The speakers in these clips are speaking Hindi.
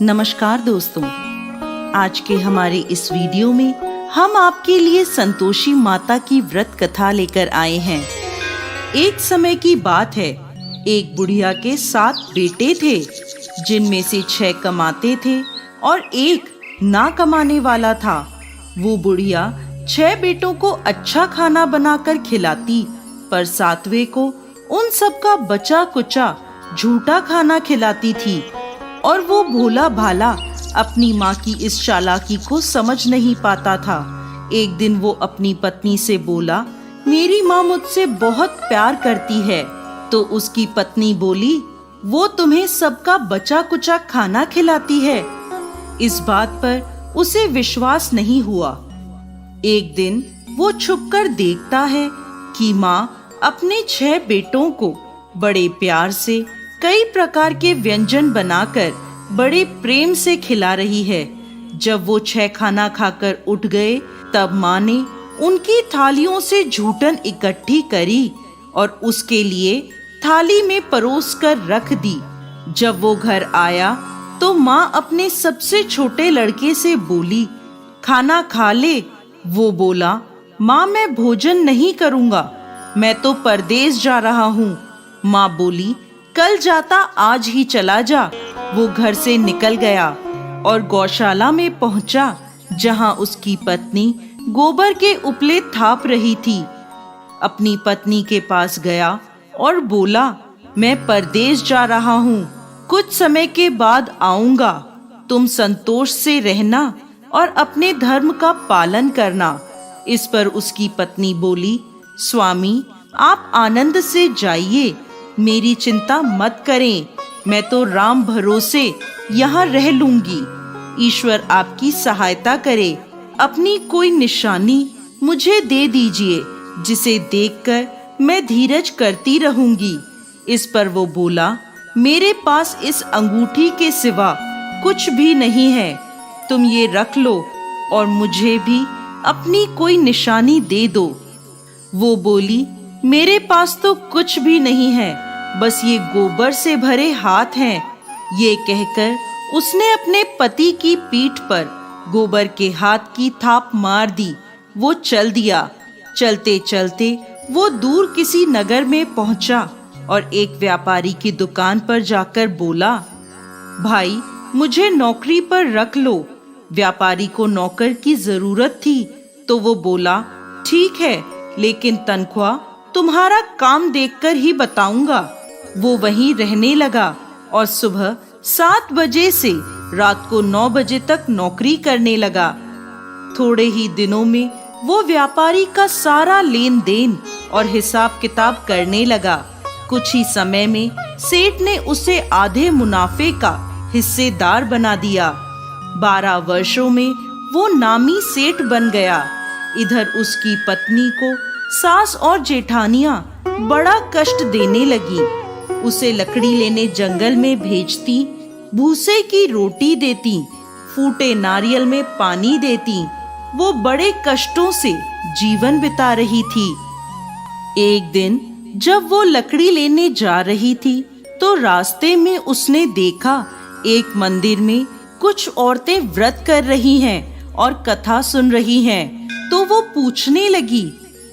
नमस्कार दोस्तों, आज के हमारे इस वीडियो में हम आपके लिए संतोषी माता की व्रत कथा लेकर आए हैं। एक समय की बात है, एक बुढ़िया के 7 बेटे थे, जिनमें से 6 कमाते थे और एक ना कमाने वाला था। वो बुढ़िया 6 बेटों को अच्छा खाना बनाकर खिलाती, पर 7वें को उन सब का बचा कुचा झूठा खाना खिलाती थी। और वो भोला भाला अपनी माँ की इस चालाकी को समझ नहीं पाता था। एक दिन वो अपनी पत्नी से बोला, मेरी माँ मुझसे बहुत प्यार करती है। तो उसकी पत्नी बोली, वो तुम्हें सबका बचा कुचा खाना खिलाती है। इस बात पर उसे विश्वास नहीं हुआ। एक दिन वो छुपकर देखता है कि माँ अपने 6 बेटों को बड़े प्यार से कई प्रकार के व्यंजन बनाकर बड़े प्रेम से खिला रही है। जब वो 6 खाना खाकर उठ गए, तब माँ ने उनकी थालियों से झूठन इकट्ठी करी और उसके लिए थाली में परोस कर रख दी। जब वो घर आया तो माँ अपने सबसे छोटे लड़के से बोली, खाना खा ले। वो बोला, माँ मैं भोजन नहीं करूँगा, मैं तो परदेश जा रहा हूँ। माँ बोली, कल जाता आज ही चला जा। वो घर से निकल गया और गौशाला में पहुंचा, जहां उसकी पत्नी गोबर के उपले थाप रही थी। अपनी पत्नी के पास गया और बोला, मैं परदेश जा रहा हूँ, कुछ समय के बाद आऊंगा। तुम संतोष से रहना और अपने धर्म का पालन करना। इस पर उसकी पत्नी बोली, स्वामी आप आनंद से जाइए, मेरी चिंता मत करें, मैं तो राम भरोसे यहाँ रह लूंगी। ईश्वर आपकी सहायता करे। अपनी कोई निशानी मुझे दे दीजिए, जिसे देखकर मैं धीरज करती रहूंगी। इस पर वो बोला, मेरे पास इस अंगूठी के सिवा कुछ भी नहीं है, तुम ये रख लो और मुझे भी अपनी कोई निशानी दे दो। वो बोली, मेरे पास तो कुछ भी नहीं है, बस ये गोबर से भरे हाथ हैं। ये कहकर उसने अपने पति की पीठ पर गोबर के हाथ की थाप मार दी। वो चल दिया। चलते चलते वो दूर किसी नगर में पहुंचा और एक व्यापारी की दुकान पर जाकर बोला, भाई मुझे नौकरी पर रख लो। व्यापारी को नौकर की जरूरत थी, तो वो बोला, ठीक है, लेकिन तनख्वाह तुम्हारा काम देखकर ही बताऊंगा। वो वहीं रहने लगा और सुबह 7 बजे से रात को 9 बजे तक नौकरी करने लगा। थोड़े ही दिनों में वो व्यापारी का सारा लेन देन और हिसाब किताब करने लगा। कुछ ही समय में सेठ ने उसे आधे मुनाफे का हिस्सेदार बना दिया। 12 वर्षों में वो नामी सेठ बन गया। इधर उसकी पत्नी को सास और जेठानियां बड़ा कष्ट देने लगी। उसे लकड़ी लेने जंगल में भेजती, भूसे की रोटी देती, फूटे नारियल में पानी देती। वो बड़े कष्टों से जीवन बिता रही थी। एक दिन जब वो लकड़ी लेने जा रही थी, तो रास्ते में उसने देखा एक मंदिर में कुछ औरतें व्रत कर रही हैं और कथा सुन रही हैं। तो वो पूछने लगी,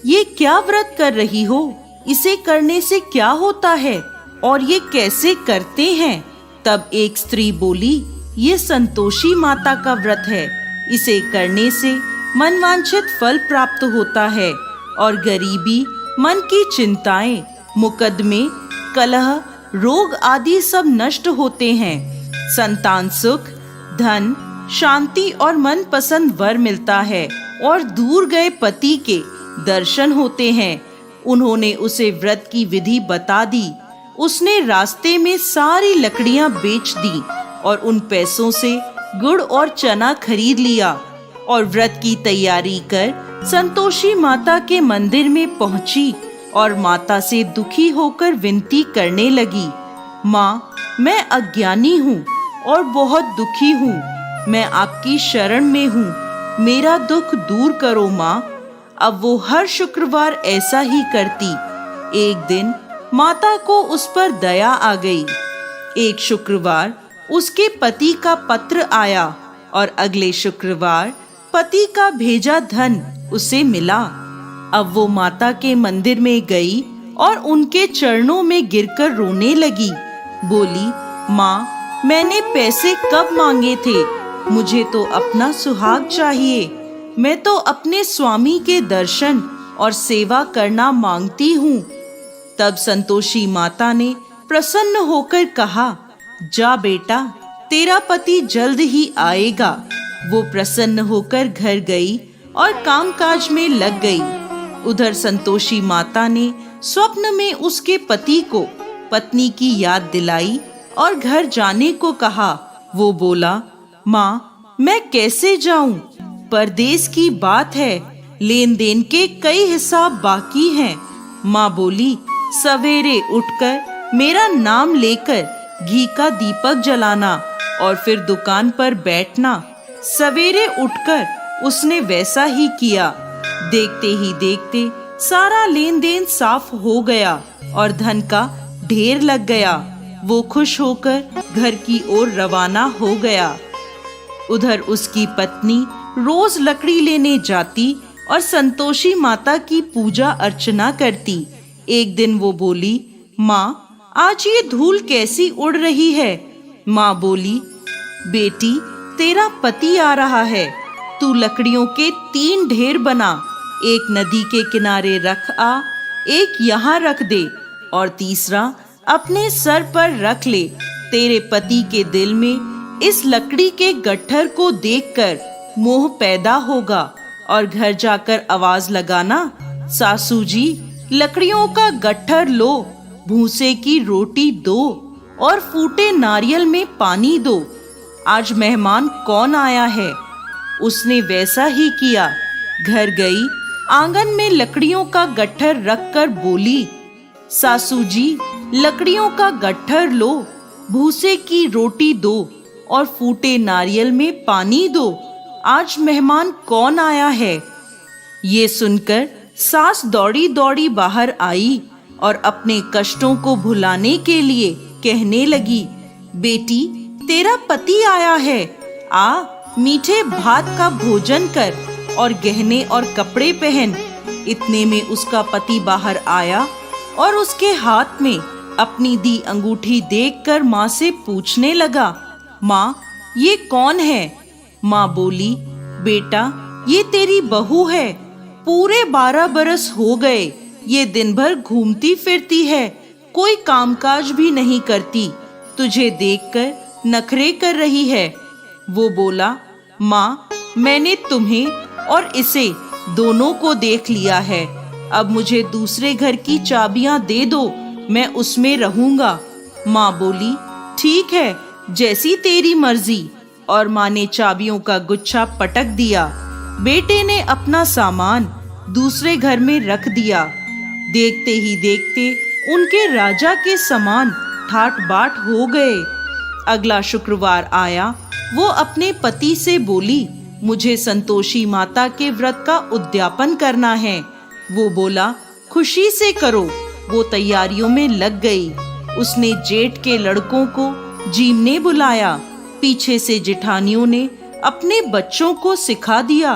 ये क्या व्रत कर रही हो? इसे करने से क्या होता है और ये कैसे करते हैं? तब एक स्त्री बोली, ये संतोषी माता का व्रत है, इसे करने से मनवांछित फल प्राप्त होता है और गरीबी, मन की चिंताएं, मुकदमे, कलह, रोग आदि सब नष्ट होते हैं। संतान सुख, धन, शांति और मनपसंद वर मिलता है और दूर गए पति के दर्शन होते हैं। उन्होंने उसे व्रत की विधि बता दी। उसने रास्ते में सारी लकड़ियां बेच दी और उन पैसों से गुड़ और चना खरीद लिया और व्रत की तैयारी कर संतोषी माता के मंदिर में पहुंची और माता से दुखी होकर विनती करने लगी, माँ मैं अज्ञानी हूँ और बहुत दुखी हूँ, मैं आपकी शरण में हूँ, मेरा दुख दूर करो माँ। अब वो हर शुक्रवार ऐसा ही करती। एक दिन माता को उस पर दया आ गई। एक शुक्रवार उसके पति का पत्र आया और अगले शुक्रवार पति का भेजा धन उसे मिला। अब वो माता के मंदिर में गई और उनके चरणों में गिरकर रोने लगी। बोली, माँ, मैंने पैसे कब मांगे थे? मुझे तो अपना सुहाग चाहिए। मैं तो अपने स्वामी के दर्शन और सेवा करना मांगती हूँ। तब संतोषी माता ने प्रसन्न होकर कहा, जा बेटा, तेरा पति जल्द ही आएगा। वो प्रसन्न होकर घर गई और कामकाज में लग गई। उधर संतोषी माता ने स्वप्न में उसके पति को पत्नी की याद दिलाई और घर जाने को कहा। वो बोला, माँ, मैं कैसे जाऊं? परदेश की बात है, लेन देन के कई हिसाब बाकी हैं। माँ बोली, सवेरे उठकर मेरा नाम लेकर घी का दीपक जलाना और फिर दुकान पर बैठना। सवेरे उठकर उसने वैसा ही किया। देखते ही देखते सारा लेन देन साफ हो गया और धन का ढेर लग गया। वो खुश होकर घर की ओर रवाना हो गया। उधर उसकी पत्नी रोज लकड़ी लेने जाती और संतोषी माता की पूजा अर्चना करती। एक दिन वो बोली, माँ, आज ये धूल कैसी उड़ रही है? माँ बोली, बेटी, तेरा पति आ रहा है। तू लकड़ियों के 3 ढेर बना, एक नदी के किनारे रख आ, एक यहाँ रख दे और तीसरा अपने सर पर रख ले। तेरे पति के दिल में इस लकड़ी के गट्ठर को देखकर मोह पैदा होगा और घर जाकर आवाज लगाना, सासू जी, लकड़ियों का गट्ठर लो, भूसे की रोटी दो और फूटे नारियल में पानी दो। आज मेहमान कौन आया है? उसने वैसा ही किया। घर गई, आंगन में लकड़ियों का गट्ठर रखकर बोली, सासू जी, लकड़ियों का गट्ठर लो, भूसे की रोटी दो और फूटे नारियल में पानी दो। आज मेहमान कौन आया है? ये सुनकर सास दौड़ी दौड़ी बाहर आई और अपने कष्टों को भुलाने के लिए कहने लगी, बेटी, तेरा पति आया है। आ, मीठे भात का भोजन कर और गहने और कपड़े पहन। इतने में उसका पति बाहर आया और उसके हाथ में अपनी दी अंगूठी देखकर माँ से पूछने लगा, माँ, ये कौन है? माँ बोली, बेटा, ये तेरी बहू है। पूरे 12 बरस हो गए ये दिन भर घूमती फिरती है, कोई कामकाज भी नहीं करती। तुझे देखकर नखरे कर रही है। वो बोला, माँ, मैंने तुम्हें और इसे दोनों को देख लिया है। अब मुझे दूसरे घर की चाबियां दे दो, मैं उसमें रहूंगा। माँ बोली, ठीक है, जैसी तेरी मर्जी। और माँ ने चाबियों का गुच्छा पटक दिया। बेटे ने अपना सामान दूसरे घर में रख दिया। देखते ही देखते उनके राजा के समान ठाट बाट हो गए। अगला शुक्रवार आया। वो अपने पति से बोली, मुझे संतोषी माता के व्रत का उद्यापन करना है। वो बोला, खुशी से करो। वो तैयारियों में लग गई। उसने जेठ के लड़कों को जीमने बुलाया। पीछे से जेठानियों ने अपने बच्चों को सिखा दिया,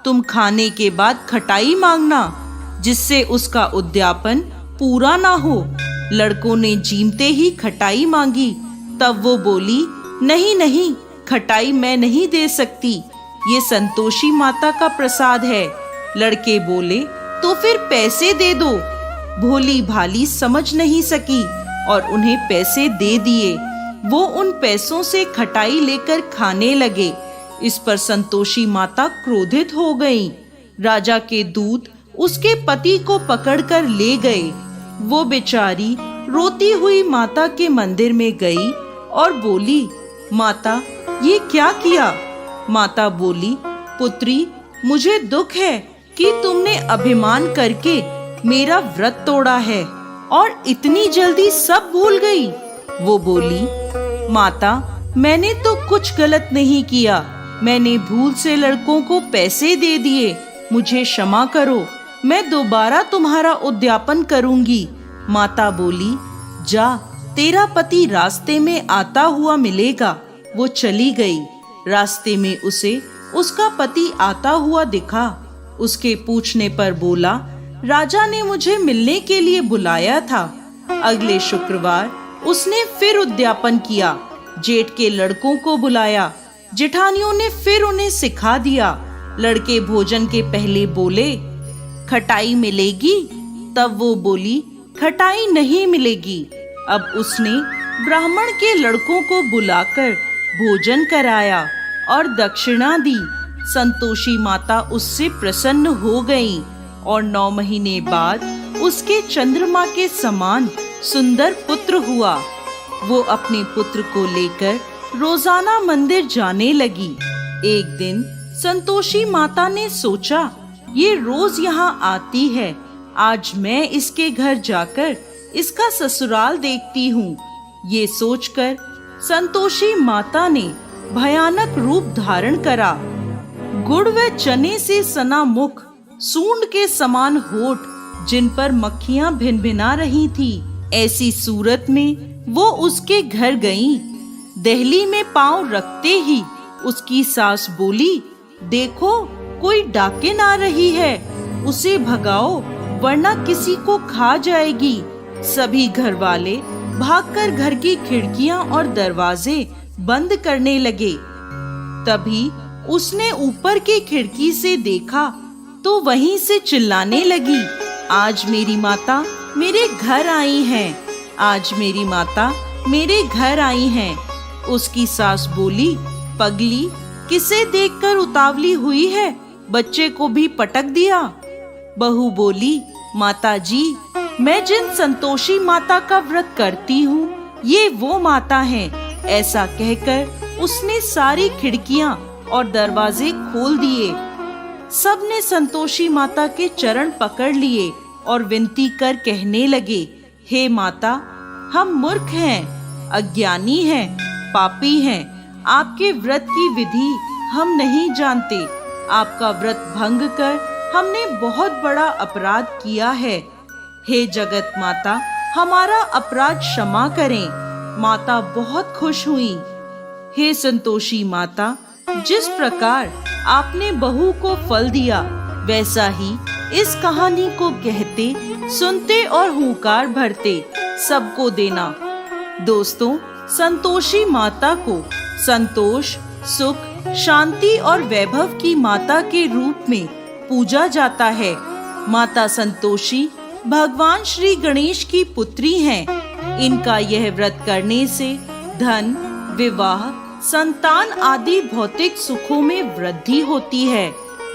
तुम खाने के बाद खटाई मांगना, जिससे उसका उद्यापन पूरा ना हो। लड़कों ने जीमते ही खटाई मांगी। तब वो बोली, नहीं नहीं, खटाई मैं नहीं दे सकती, ये संतोषी माता का प्रसाद है। लड़के बोले, तो फिर पैसे दे दो। भोली भाली समझ नहीं सकी और उन्हें पैसे दे दिए। वो उन पैसों से खटाई लेकर खाने लगे। इस पर संतोषी माता क्रोधित हो गईं। राजा के दूत उसके पति को पकड़कर ले गए। वो बेचारी रोती हुई माता के मंदिर में गई और बोली, माता, ये क्या किया? माता बोली, पुत्री, मुझे दुख है कि तुमने अभिमान करके मेरा व्रत तोड़ा है और इतनी जल्दी सब भूल गई। वो बोली, माता, मैंने तो कुछ गलत नहीं किया। मैंने भूल से लड़कों को पैसे दे दिए। मुझे क्षमा करो, मैं दोबारा तुम्हारा उद्यापन करूंगी। माता बोली, जा, तेरा पति रास्ते में आता हुआ मिलेगा। वो चली गई। रास्ते में उसे उसका पति आता हुआ दिखा। उसके पूछने पर बोला, राजा ने मुझे मिलने के लिए बुलाया था। अगले शुक्रवार उसने फिर उद्यापन किया। जेठ के लड़कों को बुलाया। जेठानियों ने फिर उन्हें सिखा दिया। लड़के भोजन के पहले बोले, खटाई मिलेगी? तब वो बोली, खटाई नहीं मिलेगी। अब उसने ब्राह्मण के लड़कों को बुलाकर भोजन कराया और दक्षिणा दी। संतोषी माता उससे प्रसन्न हो गईं और 9 महीने बाद उसके चंद्रमा के समान सुंदर पुत्र हुआ। वो अपने पुत्र को लेकर रोजाना मंदिर जाने लगी। एक दिन संतोषी माता ने सोचा, ये रोज यहाँ आती है, आज मैं इसके घर जाकर इसका ससुराल देखती हूँ। ये सोचकर संतोषी माता ने भयानक रूप धारण करा। गुड़ व चने से सना मुख, सूंड के समान होठ, जिन पर मक्खियां भिनभिना रही थी, ऐसी सूरत में वो उसके घर गईं। दहली में पांव रखते ही उसकी सास बोली, देखो कोई डाकिन आ रही है, उसे भगाओ वरना किसी को खा जाएगी। सभी घर वाले भागकर घर की खिड़कियां और दरवाजे बंद करने लगे। तभी उसने ऊपर की खिड़की से देखा तो वहीं से चिल्लाने लगी, आज मेरी माता मेरे घर आई हैं, आज मेरी माता मेरे घर आई हैं। उसकी सास बोली, पगली, किसे देखकर उतावली हुई है, बच्चे को भी पटक दिया। बहू बोली, माता जी, मैं जिन संतोषी माता का व्रत करती हूँ, ये वो माता हैं। ऐसा कहकर उसने सारी खिड़कियां और दरवाजे खोल दिए। सबने संतोषी माता के चरण पकड़ लिए और विनती कर कहने लगे, हे माता, हम मूर्ख हैं, अज्ञानी हैं, पापी हैं। आपके व्रत की विधि हम नहीं जानते। आपका व्रत भंग कर हमने बहुत बड़ा अपराध किया है। हे जगत माता, हमारा अपराध क्षमा करें। माता बहुत खुश हुई। हे संतोषी माता, जिस प्रकार आपने बहू को फल दिया, वैसा ही इस कहानी को कहते, सुनते और हुंकार भरते सबको देना। दोस्तों, संतोषी माता को संतोष, सुख, शांति और वैभव की माता के रूप में पूजा जाता है। माता संतोषी भगवान श्री गणेश की पुत्री हैं। इनका यह व्रत करने से धन, विवाह, संतान आदि भौतिक सुखों में वृद्धि होती है।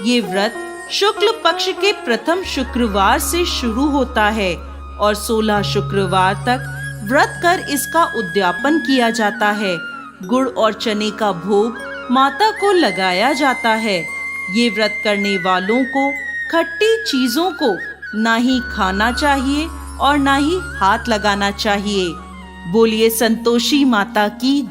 ये व्रत शुक्ल पक्ष के प्रथम शुक्रवार से शुरू होता है और 16 शुक्रवार तक व्रत कर इसका उद्यापन किया जाता है। गुड़ और चने का भोग माता को लगाया जाता है। ये व्रत करने वालों को खट्टी चीजों को ना ही खाना चाहिए और ना ही हाथ लगाना चाहिए। बोलिए संतोषी माता की